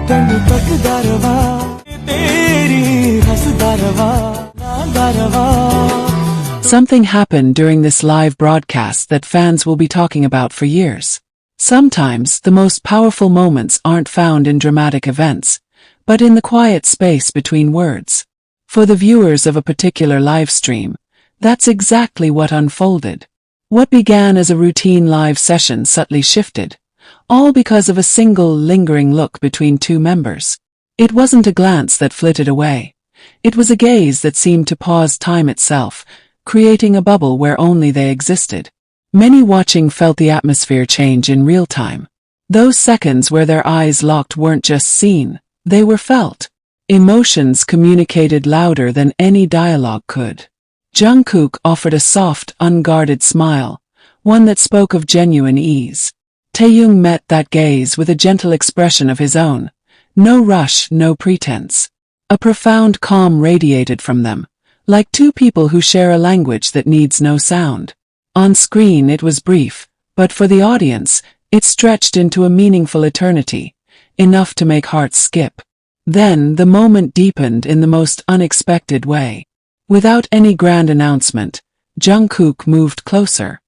ਤੈਨੂੰ ਤੱਕਦਾ ਰਵਾਂ ਤੇਰੀ ਹੱਸਦਾ ਰਵਾਂ ਨਾਂਦਾ ਰਵਾਂ. Something happened during this live broadcast that fans will be talking about for years. Sometimes, the most powerful moments aren't found in dramatic events, but in the quiet space between words. For the viewers of a particular live stream, that's exactly what unfolded. What began as a routine live session subtly shifted, all because of a single lingering look between two members. It wasn't a glance that flitted away. It was a gaze that seemed to pause time itself, creating a bubble where only they existed. Many watching felt the atmosphere change in real time. Those seconds where their eyes locked weren't just seen, they were felt. Emotions communicated louder than any dialogue could. Jungkook offered a soft, unguarded smile, one that spoke of genuine ease. Taehyung met that gaze with a gentle expression of his own. No rush, no pretense. A profound calm radiated from them, like two people who share a language that needs no sound. On screen it was brief, but for the audience, it stretched into a meaningful eternity, enough to make hearts skip. Then the moment deepened in the most unexpected way. Without any grand announcement, Jungkook moved closer.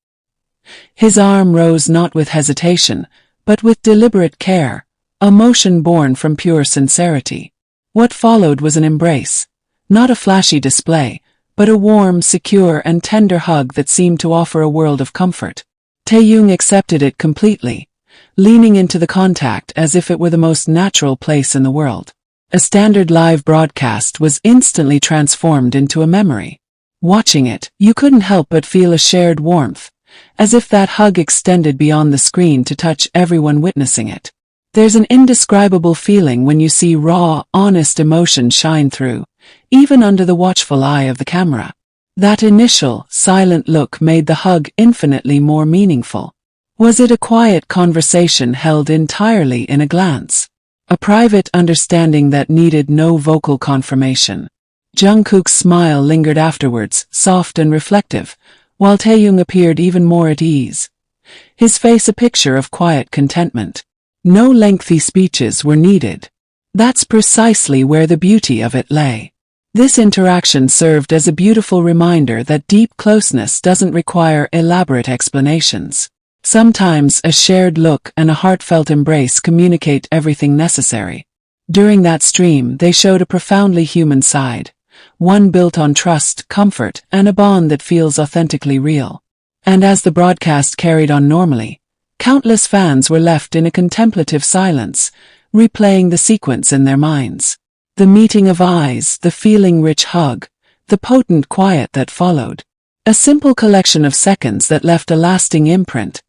His arm rose not with hesitation, but with deliberate care, a motion born from pure sincerity. What followed was an embrace. Not a flashy display, but a warm, secure and tender hug that seemed to offer a world of comfort. Taehyung accepted it completely, leaning into the contact as if it were the most natural place in the world. A standard live broadcast was instantly transformed into a memory. Watching it, you couldn't help but feel a shared warmth, as if that hug extended beyond the screen to touch everyone witnessing it. There's an indescribable feeling when you see raw, honest emotion shine through, even under the watchful eye of the camera. That initial, silent look made the hug infinitely more meaningful. Was it a quiet conversation held entirely in a glance? A private understanding that needed no vocal confirmation? Jungkook's smile lingered afterwards, soft and reflective, while Taehyung appeared even more at ease. His face a picture of quiet contentment. No lengthy speeches were needed. That's precisely where the beauty of it lay. This interaction served as a beautiful reminder that deep closeness doesn't require elaborate explanations. Sometimes a shared look and a heartfelt embrace communicate everything necessary. During that stream, they showed a profoundly human side, one built on trust, comfort, and a bond that feels authentically real. And as the broadcast carried on normally, countless fans were left in a contemplative silence, replaying the sequence in their minds. The meeting of eyes, the feeling-rich hug, the potent quiet that followed. A simple collection of seconds that left a lasting imprint,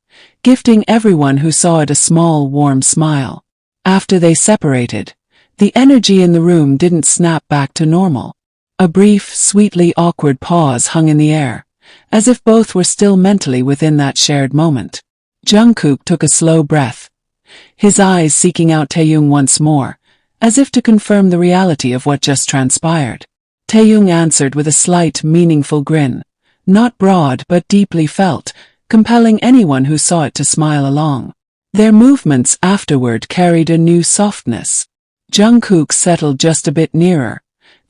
gifting everyone who saw it a small, warm smile. After they separated, the energy in the room didn't snap back to normal. A brief, sweetly awkward pause hung in the air, as if both were still mentally within that shared moment. Jungkook took a slow breath, his eyes seeking out Taehyung once more, as if to confirm the reality of what just transpired. Taehyung answered with a slight, meaningful grin, not broad but deeply felt, compelling anyone who saw it to smile along. Their movements afterward carried a new softness. Jungkook settled just a bit nearer,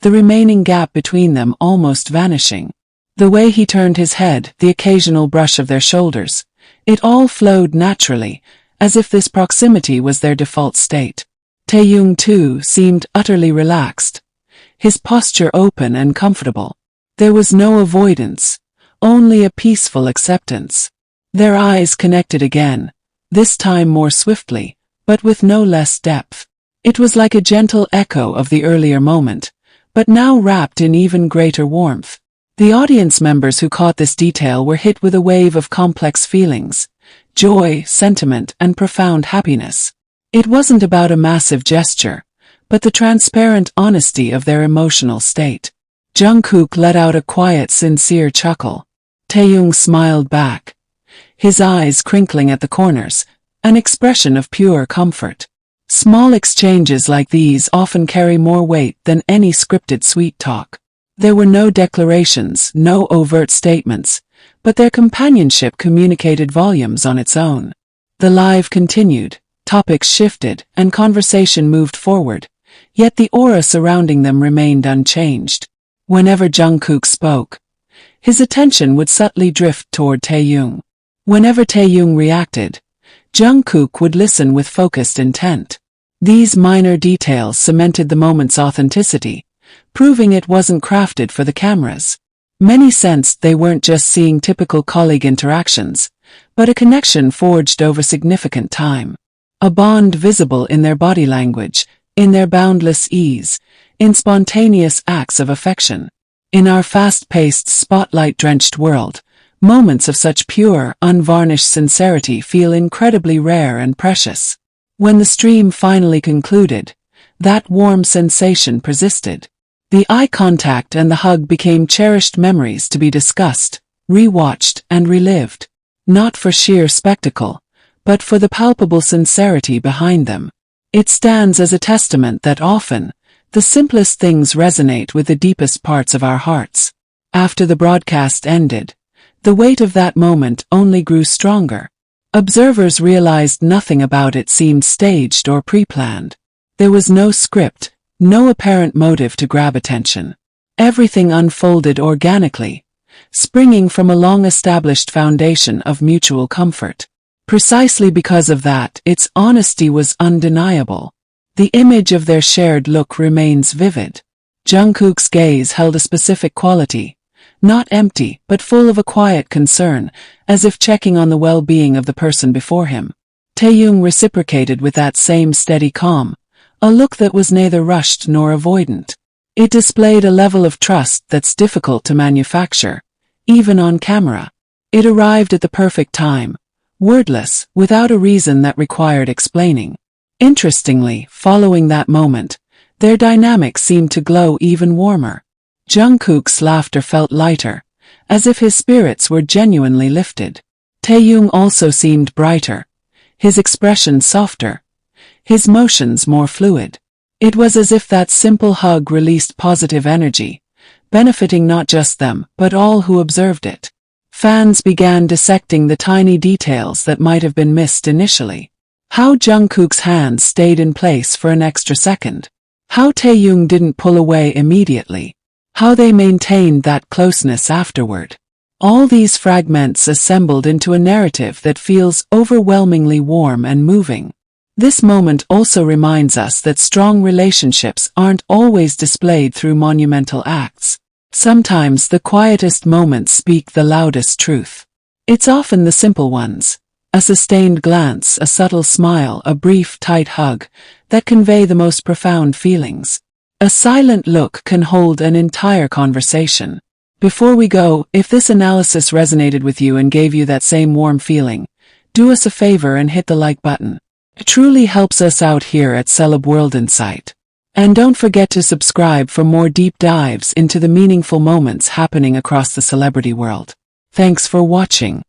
the remaining gap between them almost vanishing. The way he turned his head, the occasional brush of their shoulders, it all flowed naturally, as if this proximity was their default state. Taehyung, too, seemed utterly relaxed, his posture open and comfortable. There was no avoidance, only a peaceful acceptance. Their eyes connected again, this time more swiftly, but with no less depth. It was like a gentle echo of the earlier moment, but now wrapped in even greater warmth. The audience members who caught this detail were hit with a wave of complex feelings, joy, sentiment, and profound happiness. It wasn't about a massive gesture, but the transparent honesty of their emotional state. Jungkook let out a quiet, sincere chuckle. Taehyung smiled back, his eyes crinkling at the corners, an expression of pure comfort. Small exchanges like these often carry more weight than any scripted sweet talk. There were no declarations, no overt statements, but their companionship communicated volumes on its own. The live continued, Topics shifted, and conversation moved forward, yet the aura surrounding them remained unchanged. Whenever Jungkook spoke, his attention would subtly drift toward Taehyung. Whenever Taehyung reacted, Jungkook would listen with focused intent. These minor details cemented the moment's authenticity, proving it wasn't crafted for the cameras. Many sensed they weren't just seeing typical colleague interactions, but a connection forged over significant time. A bond visible in their body language, in their boundless ease, in spontaneous acts of affection. In our fast-paced, spotlight-drenched world, moments of such pure, unvarnished sincerity feel incredibly rare and precious. When the stream finally concluded, that warm sensation persisted. The eye contact and the hug became cherished memories to be discussed, rewatched, and relived. Not for sheer spectacle, but for the palpable sincerity behind them. It stands as a testament that often, the simplest things resonate with the deepest parts of our hearts. After the broadcast ended, the weight of that moment only grew stronger. Observers realized nothing about it seemed staged or pre-planned. There was no script, no apparent motive to grab attention. Everything unfolded organically, springing from a long-established foundation of mutual comfort. Precisely because of that, its honesty was undeniable. The image of their shared look remains vivid. Jungkook's gaze held a specific quality, not empty, but full of a quiet concern, as if checking on the well-being of the person before him. Taehyung reciprocated with that same steady calm, a look that was neither rushed nor avoidant. It displayed a level of trust that's difficult to manufacture, even on camera. It arrived at the perfect time, wordless, without a reason that required explaining. Interestingly, following that moment, their dynamic seemed to glow even warmer. Jungkook's laughter felt lighter, as if his spirits were genuinely lifted. Taehyung also seemed brighter, his expression softer, his motions more fluid. It was as if that simple hug released positive energy, benefiting not just them, but all who observed it. Fans began dissecting the tiny details that might have been missed initially. How Jungkook's hands stayed in place for an extra second. How Taehyung didn't pull away immediately. How they maintained that closeness afterward. All these fragments assembled into a narrative that feels overwhelmingly warm and moving. This moment also reminds us that strong relationships aren't always displayed through monumental acts. Sometimes the quietest moments speak the loudest truth. It's often the simple ones, a sustained glance, a subtle smile, a brief, tight hug, that convey the most profound feelings. A silent look can hold an entire conversation. Before we go, if this analysis resonated with you and gave you that same warm feeling, do us a favor and hit the like button. It truly helps us out here at Celeb World Insight. And don't forget to subscribe for more deep dives into the meaningful moments happening across the celebrity world. Thanks for watching.